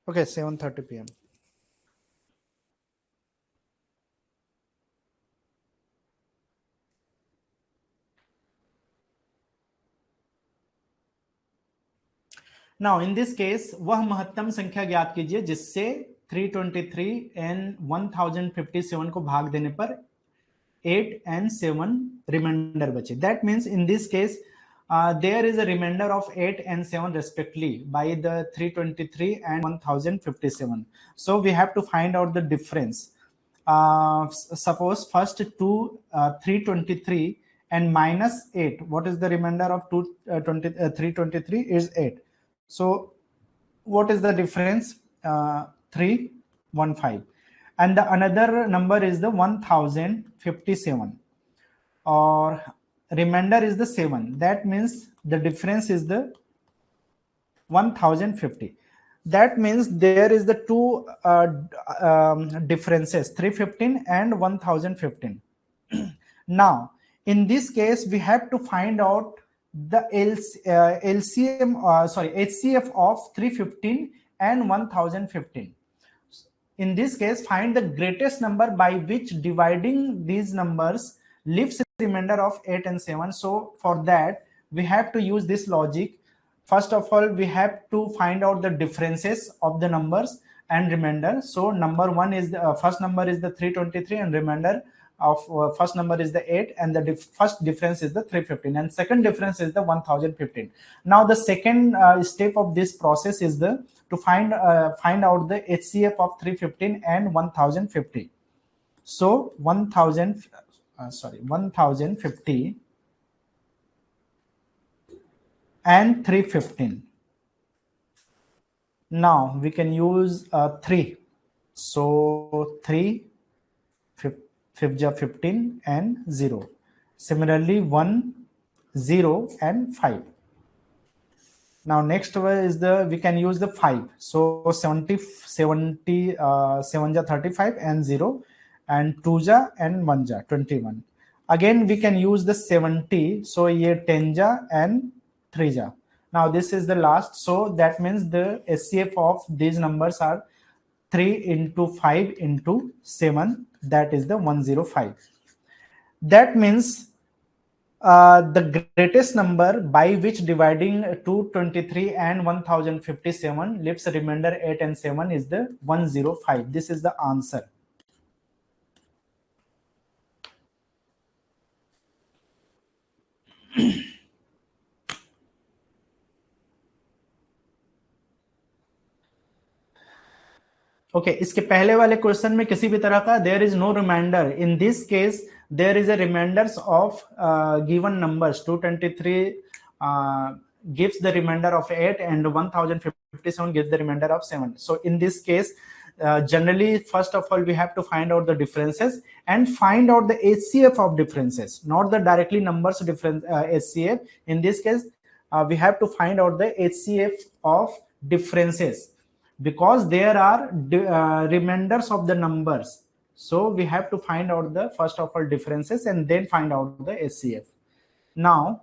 Okay, 7:30 p.m. Now in this case वह महत्तम संख्या ज्ञात कीजिए जिससे 323 and 1057 को भाग देने पर 8 and 7 remainder बचे. That means in this case there is a remainder of 8 and 7 respectively by the 323 and 1057. So we have to find out the difference. Suppose first 323 and minus 8. What is the remainder of 323 is 8. So what is the difference? 315. And the another number is the 1057 or remainder is the 7. That means the difference is the 1050. That means there is the two differences, 315 and 1015. Now in this case we have to find out the HCF of 315 and 1015. In this case find the greatest number by which dividing these numbers leaves a remainder of 8 and 7. So for that we have to use this logic. First of all we have to find out the differences of the numbers and remainder. So number one is the first number is the 323 and remainder of first number is the 8 and the first difference is the 315 and second difference is the 1015. Now the second step of this process is the to find out the HCF of 315 and 1050. So 1050 and 315. Now we can use 3. So 3 5 15 and 0. Similarly 1 0 and 5. Now next is the we can use the 5. So 70 7 ja 35 and 0 and 2 ja and 1 ja 21. Again we can use the 70. So ye 10 ja and 3 ja. Now this is the last. So that means the SCF of these numbers are 3 into 5 into 7. That is the 105. That means the greatest number by which dividing 223 and 1057 leaves a remainder 8 and 7 is the 105. This is the answer. Okay, इसके पहले वाले question में किसी भी तरह का there is no reminder. In this case there is a reminders of given numbers. 223 gives the remainder of 8 and 1057 gives the remainder of 7. So in this case, generally first of all we have to find out the differences and find out the HCF of differences, not the directly numbers difference HCF. In this case we have to find out the HCF of differences because there are remainders of the numbers. So we have to find out the first of all differences and then find out the HCF. Now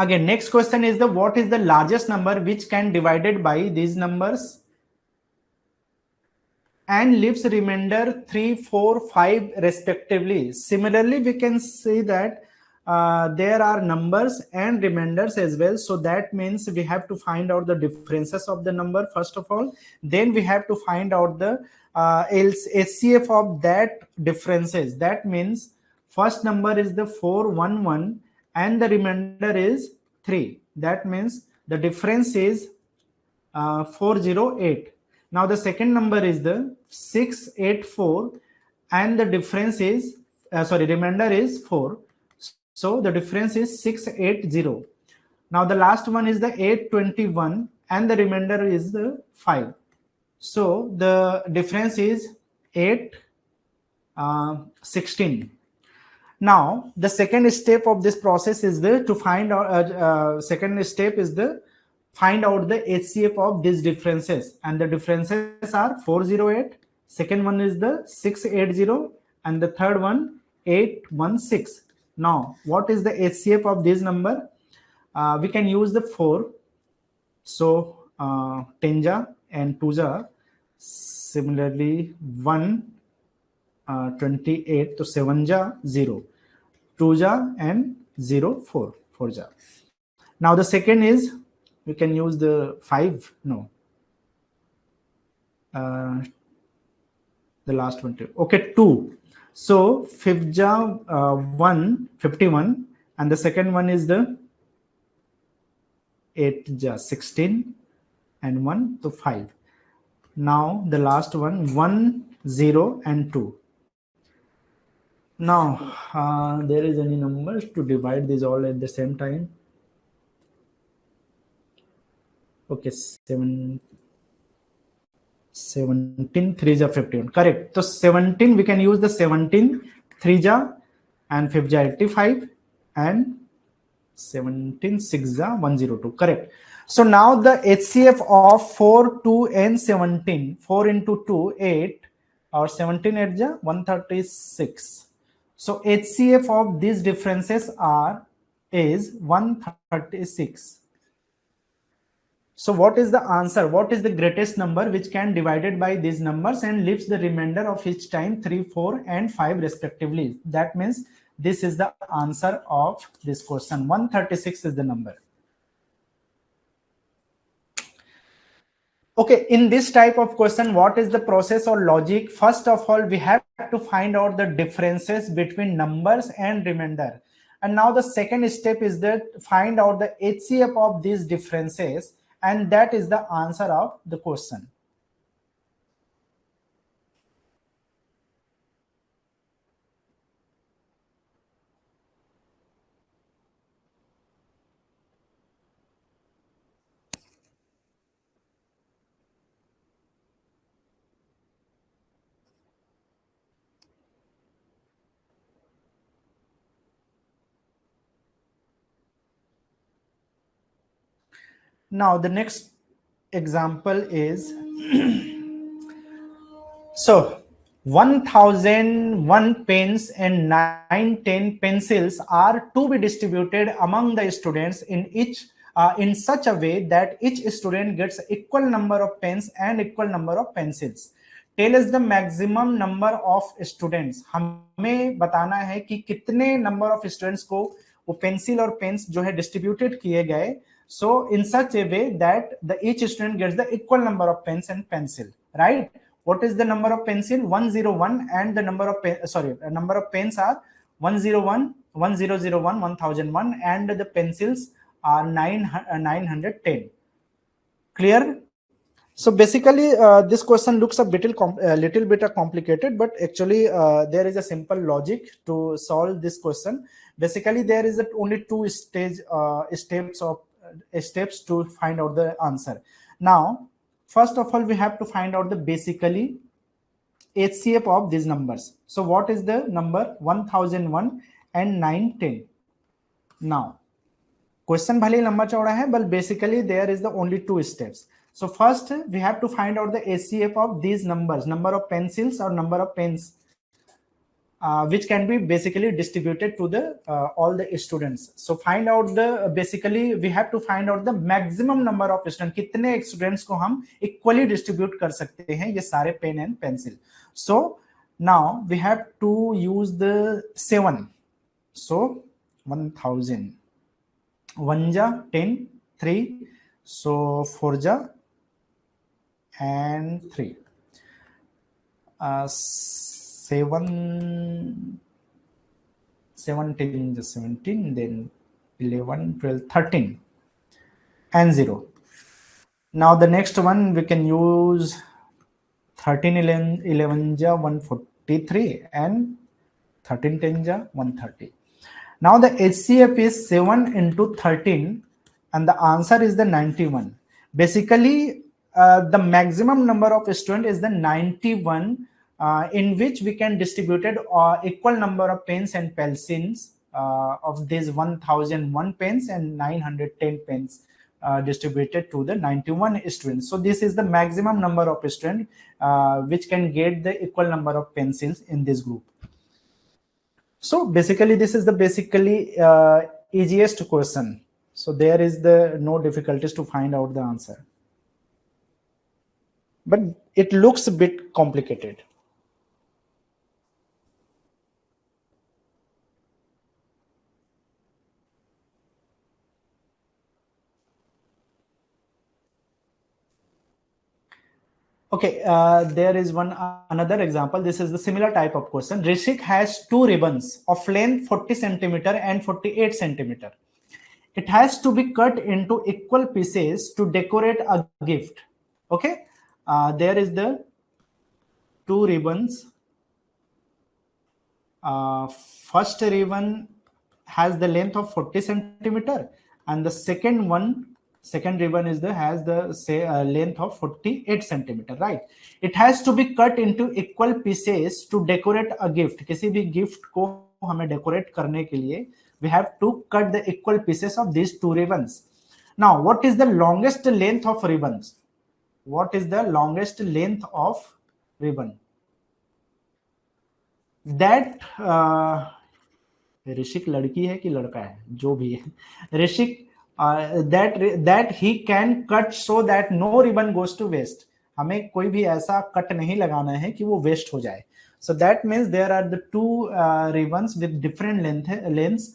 again, next question is the what is the largest number which can divided by these numbers and leaves remainder 3, 4, 5 respectively. Similarly, we can see that there are numbers and remainders as well. So that means we have to find out the differences of the number first of all. Then we have to find out the HCF of that differences. That means first number is the 411 and the remainder is 3. That means the difference is 408. Now the second number is the 684 and the difference is remainder is 4. So the difference is 680. Now the last one is the 821 and the remainder is the 5. So the difference is 816. Now the second step of this process is to find out second step is the find out the HCF of these differences, and the differences are 408, second one is the 680 and the third one 816. Now what is the HCF of this number? We can use the 4. So 10 ja and 2 ja, similarly 1 28 to 7 ja 0, 2 ja and 0 4 4 ja. Now the second is we can use the 5. No, the last one too. Okay, 2. So 5 ja 1 51 and the second one is the 8 ja 16 and 1 to 5. Now the last one 1 0 and 2. Now there is any numbers to divide these all at the same time. Okay, 17 3 ja 51, correct. So 17 we can use the 17 3 ja and 5 ja 85 and 17 6 ja 102, correct. So now the HCF of 4 2 and 17, 4 into 2 8 or 17 8 ja 136. So HCF of these differences is 136. So what is the answer? What is the greatest number which can divided by these numbers and leaves the remainder of each time 3, 4 and 5 respectively? That means this is the answer of this question. 136 is the number. Okay, in this type of question, what is the process or logic? First of all, we have to find out the differences between numbers and remainder. And now the second step is that find out the HCF of these differences, and that is the answer of the question. Now the next example is so 1001 pens and 910 pencils are to be distributed among the students in such a way that each student gets equal number of pens and equal number of pencils. Tell us the maximum number of students. हमें बताना है कि कितने number of students को वो pencil और pens जो है डिस्ट्रीब्यूटेड किए गए, so in such a way that each student gets the equal number of pens and pencil. right? What is the number of pencil? 101, and the number of number of pens are 101, 1001, 1001, and the pencils are 910. Clear? So basically, this question looks a little bit complicated, but actually there is a simple logic to solve this question. Basically, there is only two steps to find out the answer. Now, first of all, we have to find out the basically HCF of these numbers. So what is the number? 1001 and 910. Now, question bhale lamba chauda hai, but basically there is the only two steps. So first we have to find out the HCF of these numbers, number of pencils or number of pens, which can be basically distributed to the all the students. So find out the basically we have to find out the maximum number of students, कितने students को हम equally distribute कर सकते हैं ये सारे pen and pencil. So now we have to use the 7. So 1000. 1 ja 10, 3, so 4 ja and 3, 7, 17 is 17, then 11, 12, 13 and 0. Now the next one we can use 13 11 ja 143 and 13 10 ja 130. Now the HCF is 7 into 13 and the answer is the 91. Basically, the maximum number of students is the 91, in which we can distribute equal number of pens and pencils of these 1001 pens and 910 pens distributed to the 91 students. So this is the maximum number of students which can get the equal number of pencils in this group. So basically this is the easiest question. So there is no difficulties to find out the answer. But it looks a bit complicated. Okay, there is another example. This is the similar type of question. Rishik has two ribbons of length 40 centimeter and 48 centimeter. It has to be cut into equal pieces to decorate a gift. Okay, there is the two ribbons. First ribbon has the length of 40 centimeter, and the second ribbon has the length of 48 centimeter, right? It has to be cut into equal pieces to decorate a gift. किसी भी gift को हमें decorate करने के लिए we have to cut the equal pieces of these two ribbons. Now, what is the longest length of ribbons? What is the longest length of ribbon? That ऋषिक लड़की है कि लड़का है, जो भी है, ऋषिक that he can cut so that no ribbon goes to waste. हमें कोई भी ऐसा कट नहीं लगाना है कि वो वेस्ट हो जाए. So that means there are the two ribbons with different lengths,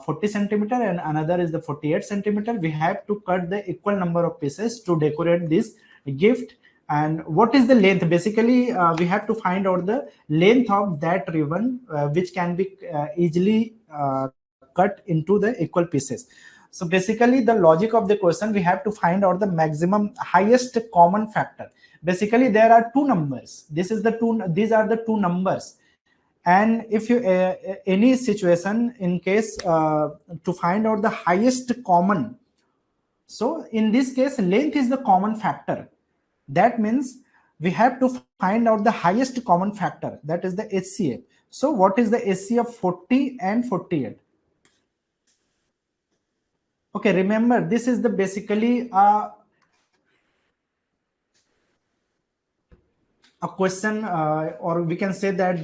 40 centimeter and another is the 48 centimeter. We have to cut the equal number of pieces to decorate this gift. And what is the length? Basically, we have to find out the length of that ribbon, which can be easily cut into the equal pieces. So basically, the logic of the question, we have to find out the maximum highest common factor. Basically, there are two numbers. These are the two numbers. And if you any situation in case to find out the highest common, so in this case length is the common factor. That means we have to find out the highest common factor, that is the HCF. So what is the HCF 40 and 48? Okay, remember this is the basically a question, or we can say that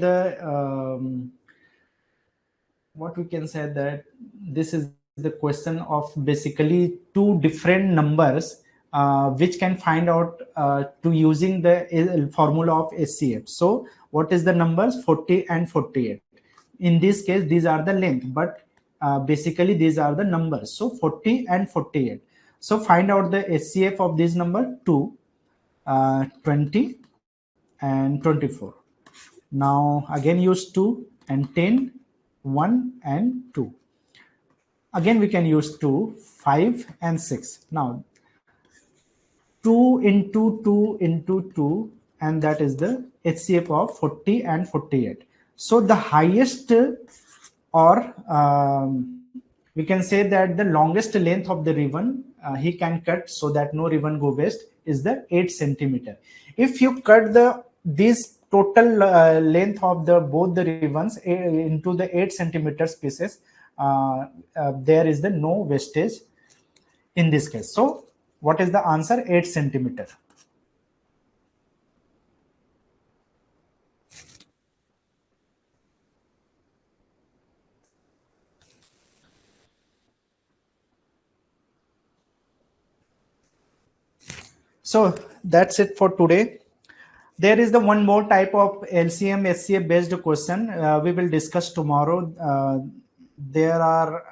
what we can say that this is the question of basically two different numbers which can find out to using the formula of HCF. So what is the numbers? 40 and 48. In this case, these are the length, but basically these are the numbers. So 40 and 48. So find out the HCF of this number 2, 20 and 24. Now again use 2 and 10, 1 and 2. Again we can use 2, 5 and 6. Now 2 into 2 into 2, and that is the HCF of 40 and 48. So the highest or we can say that the longest length of the ribbon he can cut so that no ribbon go waste is the 8 centimeter. If you cut this total length of the both the ribbons into the 8 centimeters pieces, there is the no wastage in this case. So what is the answer? 8 centimeter. So that's it for today. There is the one more type of LCM SCF based question we will discuss tomorrow. There are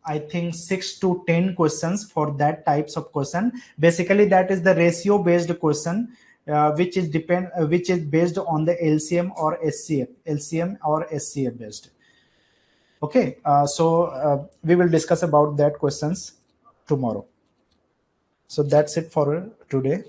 I think 6 to 10 questions for that types of question. Basically that is the ratio based question which is based on the LCM or SCF based. Okay, so we will discuss about that questions tomorrow. So that's it for today.